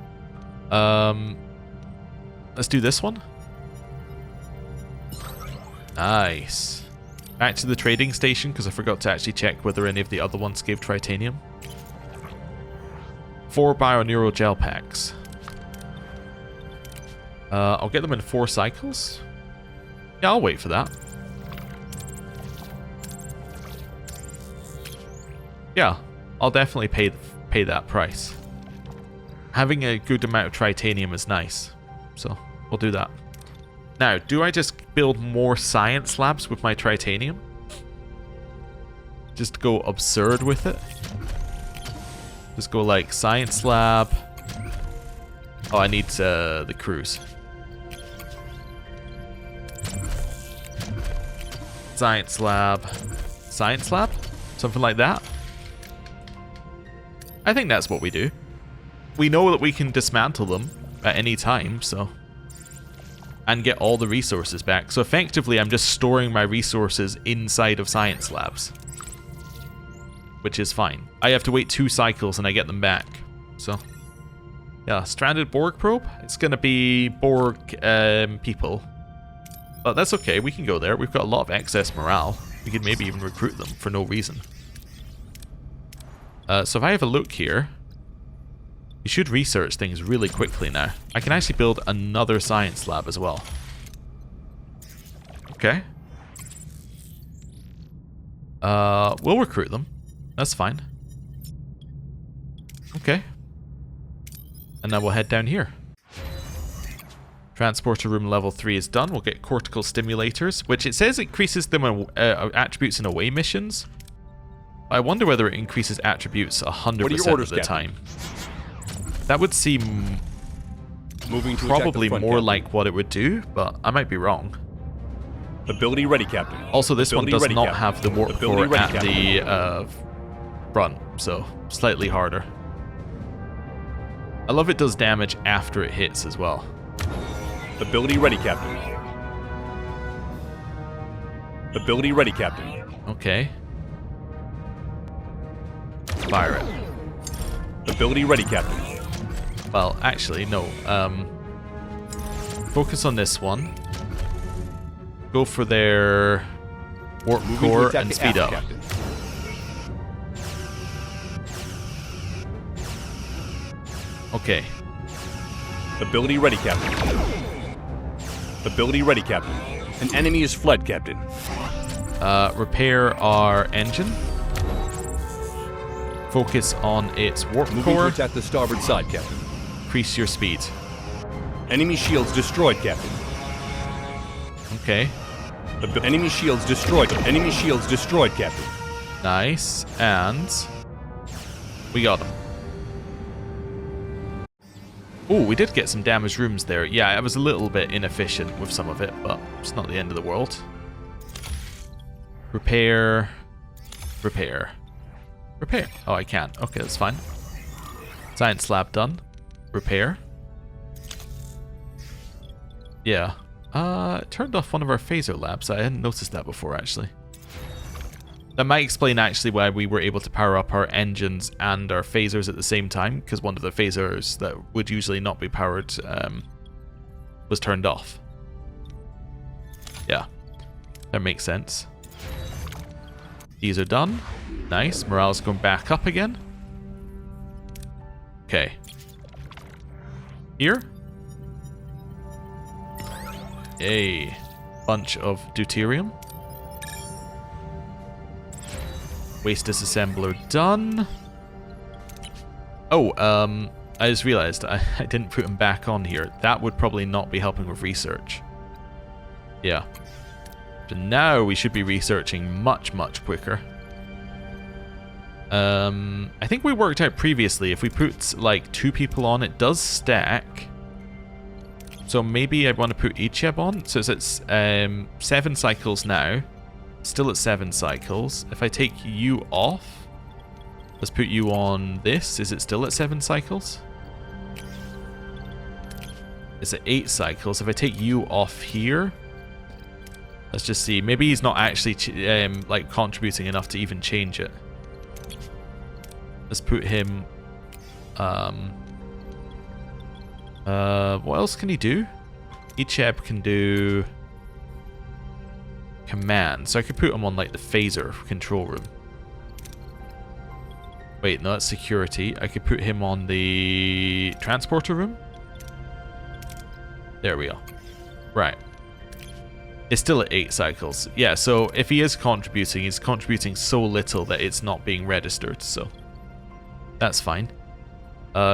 Let's do this one. Nice. Back to the trading station because I forgot to actually check whether any of the other ones gave tritanium. 4 bioneural gel packs. I'll get them in 4 cycles. Yeah, I'll wait for that. Yeah, I'll definitely pay that price. Having a good amount of tritanium is nice, so we'll do that. Now, do I just build more science labs with my tritanium? Just go absurd with it? Just go like science lab. Oh, I need the crews. Science lab. Science lab? Something like that? I think that's what we do. We know that we can dismantle them at any time, so... And get all the resources back. So effectively, I'm just storing my resources inside of science labs. Which is fine. I have to wait 2 cycles and I get them back. So, yeah, stranded Borg probe. It's going to be Borg people. But that's okay, we can go there. We've got a lot of excess morale. We could maybe even recruit them for no reason. So if I have a look here, you should research things really quickly now. I can actually build another science lab as well. Okay. We'll recruit them. That's fine. Okay. And now we'll head down here. Transporter room level 3 is done. We'll get cortical stimulators, which it says increases them attributes in away missions. I wonder whether it increases attributes 100% of the time. That would seem probably more like what it would do, but I might be wrong. Ability ready, Captain. Also, this one does not have the warp core at Captain. the front, so slightly harder. I love it does damage after it hits as well. Ability ready, Captain. Ability ready, Captain. Okay. Fire it. Ability ready, Captain. Well, actually, no. Focus on this one. Go for their warp core and speed up. Captain. Okay. Ability ready, Captain. Ability ready, Captain. An enemy is fled, Captain. Repair our engine. Focus on its warp Moving core. to attack the starboard side, Captain. Increase your speed. Enemy shields destroyed, Captain. Okay. Enemy shields destroyed. Enemy shields destroyed, Captain. Nice. And We got him. Oh, we did get some damaged rooms there. Yeah, I was a little bit inefficient with some of it, but it's not the end of the world. Repair. Repair. Repair. Oh, I can. Okay, that's fine. Science lab done. Repair. Yeah. It turned off one of our phaser labs. I hadn't noticed that before, actually. That might explain, actually, why we were able to power up our engines and our phasers at the same time, because one of the phasers that would usually not be powered was turned off. Yeah. That makes sense. These are done. Nice. Morale's going back up again. Okay. Here. Yay. Bunch of deuterium. Waste disassembler done. Oh, I just realized I didn't put him back on here. That would probably not be helping with research. Yeah. So now we should be researching much, much quicker. I think we worked out previously, if we put like 2 people on, it does stack. So maybe I want to put Icheb on. So it's at 7 cycles now. Still at 7 cycles. If I take you off, let's put you on this. Is it still at 7 cycles? It's at 8 cycles. If I take you off here, let's just see. Maybe he's not actually like contributing enough to even change it. Let's put him. What else can he do? Icheb can do command, so I could put him on like the phaser control room. Wait, no, that's security. I could put him on the transporter room. There we go. Right. It's still at 8 cycles. Yeah, so if he is contributing, he's contributing so little that it's not being registered, so that's fine.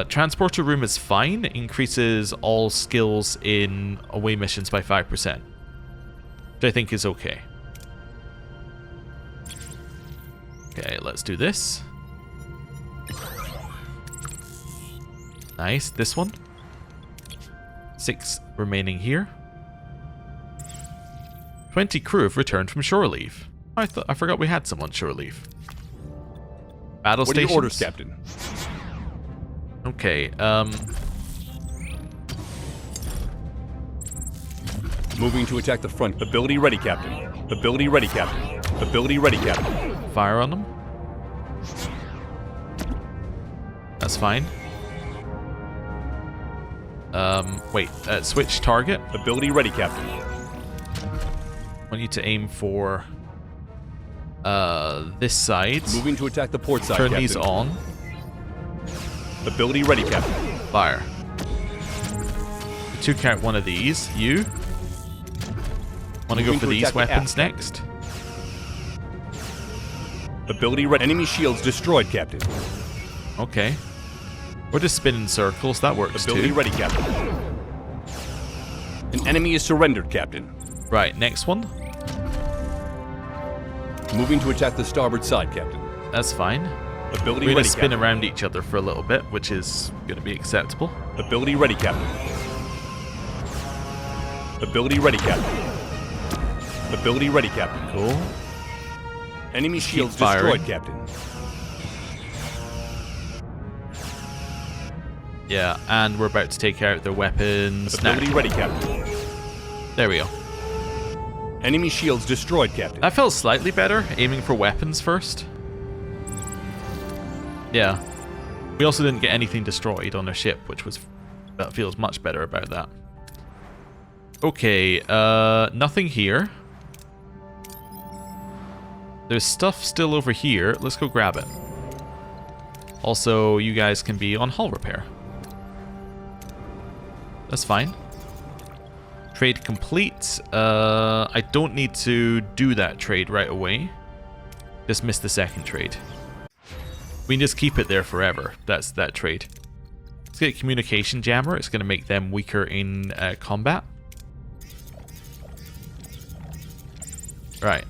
Transporter room is fine. It increases all skills in away missions by 5%, which I think is okay. Okay, let's do this. Nice, this one. 6 remaining here. 20 crew have returned from shore leave. I forgot we had some on shore leave. Battle What are stations. your orders, Captain? Okay, Moving to attack the front. Ability ready, Captain. Ability ready, Captain. Ability ready, Captain. fire on them. That's fine. Wait, switch target. Ability ready, Captain. I want you to aim for this side. Moving to attack the port side, Turn Captain. these on. Ability ready, Captain. Fire. Took out one of these. You want to go Moving for to these attack the weapons aft, next? Ability ready. Enemy shields destroyed, Captain. Okay. We're just spinning circles. That works Ability too. ready, Captain. An enemy is surrendered, Captain. Right, next one. Moving to attack the starboard side, Captain. That's fine. Ability We're going ready, to spin Captain. around each other for a little bit, which is going to be acceptable. Ability ready, Captain. Ability ready, Captain. Ability ready, Captain. Cool. Enemy shields firing. destroyed, Captain. Yeah, and we're about to take out their weapons now. Ability ready, Captain. There we go. Enemy shields destroyed, Captain. That felt slightly better, aiming for weapons first. Yeah. We also didn't get anything destroyed on their ship, which was... that feels much better about that. Okay, nothing here. There's stuff still over here. Let's go grab it. Also, you guys can be on hull repair. That's fine. Trade complete. I don't need to do that trade right away. Just missed the second trade. We can just keep it there forever. That's that trade. Let's get a communication jammer. It's going to make them weaker in combat. Right.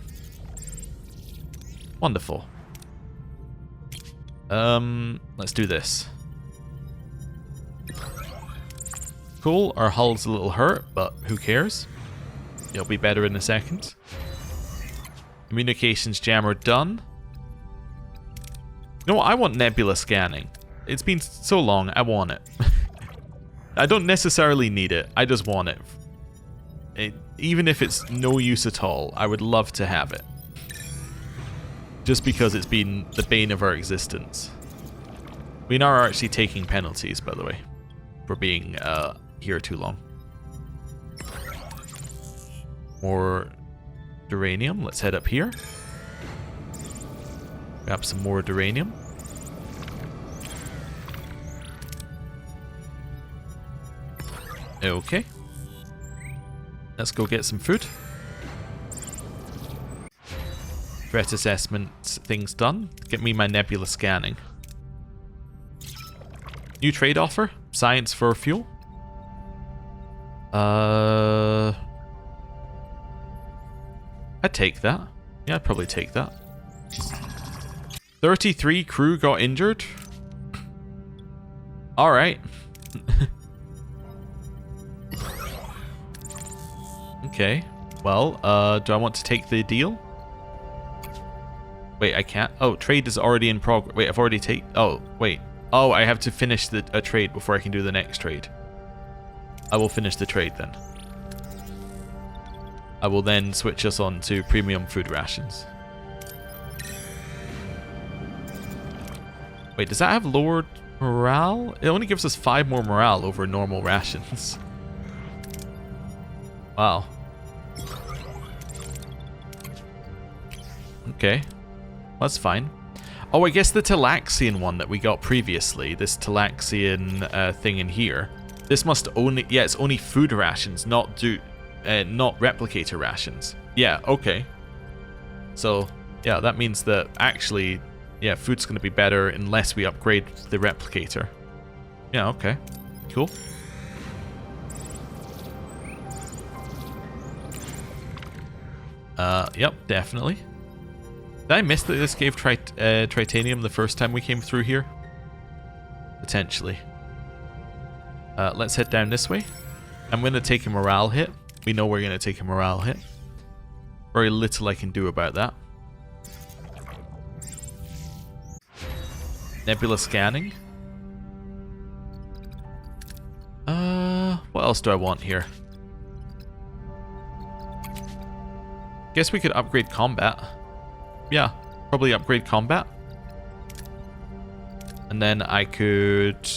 Wonderful. Let's do this. Cool, our hull's a little hurt, but who cares? It'll be better in a second. Communications jammer done. You know what? I want nebula scanning. It's been so long, I want it. I don't necessarily need it, I just want it. Even if it's no use at all, I would love to have it. Just because it's been the bane of our existence. We now are actually taking penalties, by the way, for being here too long. More duranium. Let's head up here. Grab some more duranium. Okay. Let's go get some food. Threat assessment thing's done. Get me my nebula scanning. New trade offer. Science for fuel. I'd take that. Yeah, I'd probably take that. 33 crew got injured. Alright. Okay. Well, do I want to take the deal? Wait, I can't. Oh, trade is already in progress. Wait, I've already taken. Oh, wait. Oh, I have to finish a trade before I can do the next trade. I will finish the trade then. I will then switch us on to premium food rations. Wait, does that have lowered morale? It only gives us 5 more morale over normal rations. Wow. Okay. That's fine. Oh, I guess the Talaxian one that we got previously, this Talaxian thing in here, this must only, yeah, it's only food rations, not replicator rations. Yeah, okay. So, yeah, that means that actually, yeah, food's going to be better unless we upgrade the replicator. Yeah, okay. Cool. Yep, definitely. Did I miss that this gave tritanium the first time we came through here? Potentially. Let's head down this way. I'm going to take a morale hit. We know we're going to take a morale hit. Very little I can do about that. Nebula scanning. What else do I want here? Guess we could upgrade combat. Yeah, probably upgrade combat. And then I could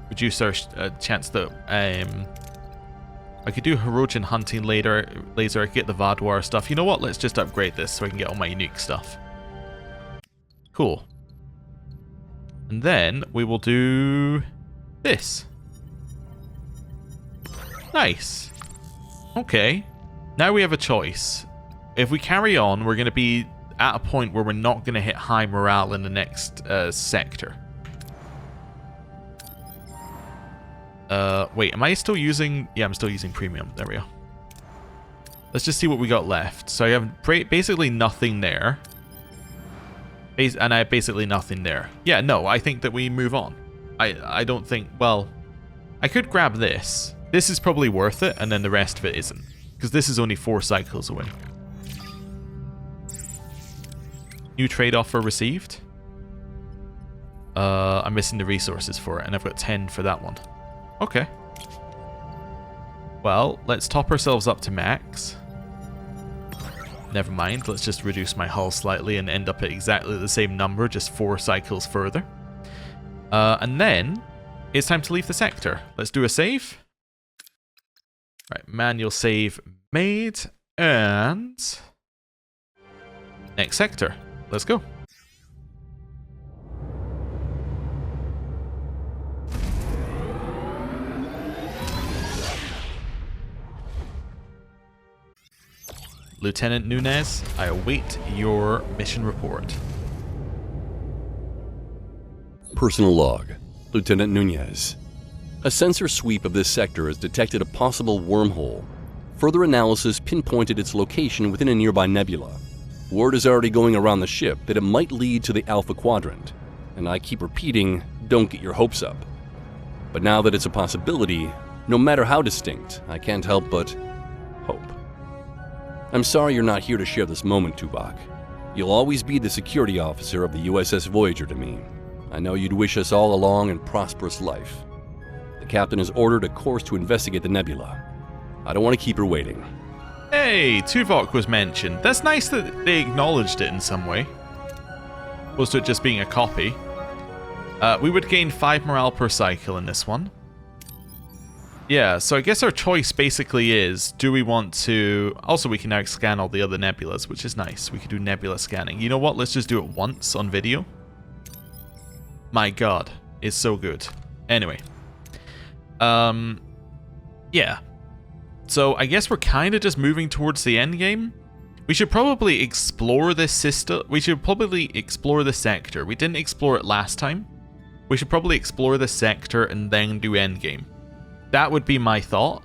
reduce our chance that I could do Herogen hunting laser. I could get the Vadwar stuff. You know what? Let's just upgrade this so I can get all my unique stuff. Cool. And then we will do this. Nice. Okay. Now we have a choice. If we carry on, we're going to be at a point where we're not going to hit high morale in the next sector. Wait, am I still using... Yeah, I'm still using premium. There we go. Let's just see what we got left. So I have basically nothing there. And I have basically nothing there. Yeah, no, I think that we move on. I don't think... Well, I could grab this. This is probably worth it, and then the rest of it isn't. Because this is only 4 cycles away. New trade offer received. I'm missing the resources for it, and I've got 10 for that one. Okay. Well, let's top ourselves up to max. Never mind, let's just reduce my hull slightly and end up at exactly the same number, just 4 cycles further. And then, it's time to leave the sector. Let's do a save. Right, manual save made, and... next sector. Let's go. Lieutenant Nunez, I await your mission report. Personal log, Lieutenant Nunez. A sensor sweep of this sector has detected a possible wormhole. Further analysis pinpointed its location within a nearby nebula. Word is already going around the ship that it might lead to the Alpha Quadrant. and I keep repeating, don't get your hopes up. But now that it's a possibility, no matter how distinct, I can't help but hope. I'm sorry you're not here to share this moment, Tuvok. You'll always be the security officer of the USS Voyager to me. I know you'd wish us all a long and prosperous life. The captain has ordered a course to investigate the nebula. I don't want to keep her waiting. Hey, Tuvok was mentioned. That's nice that they acknowledged it in some way. Opposed to it just being a copy. We would gain 5 morale per cycle in this one. Yeah, so I guess our choice basically is, do we want to... Also, we can now scan all the other nebulas, which is nice. We could do nebula scanning. You know what? Let's just do it once on video. My god, it's so good. Anyway. Yeah. So I guess we're kind of just moving towards the end game. We should probably explore this system. We should probably explore the sector. We didn't explore it last time. We should probably explore the sector and then do endgame. That would be my thought.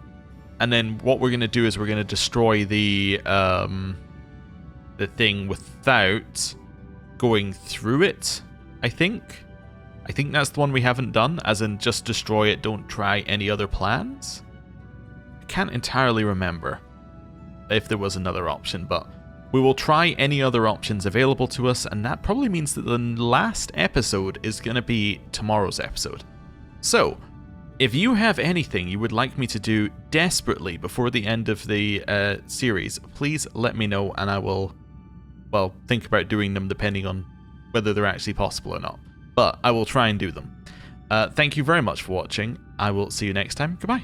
And then what we're going to do is we're going to destroy the thing without going through it, I think. I think that's the one we haven't done, as in just destroy it, don't try any other plans. I can't entirely remember if there was another option, but we will try any other options available to us, and that probably means that the last episode is going to be tomorrow's episode. So, if you have anything you would like me to do desperately before the end of the series, please let me know, and I will, well, think about doing them depending on whether they're actually possible or not. But I will try and do them. Thank you very much for watching. I will see you next time. Goodbye.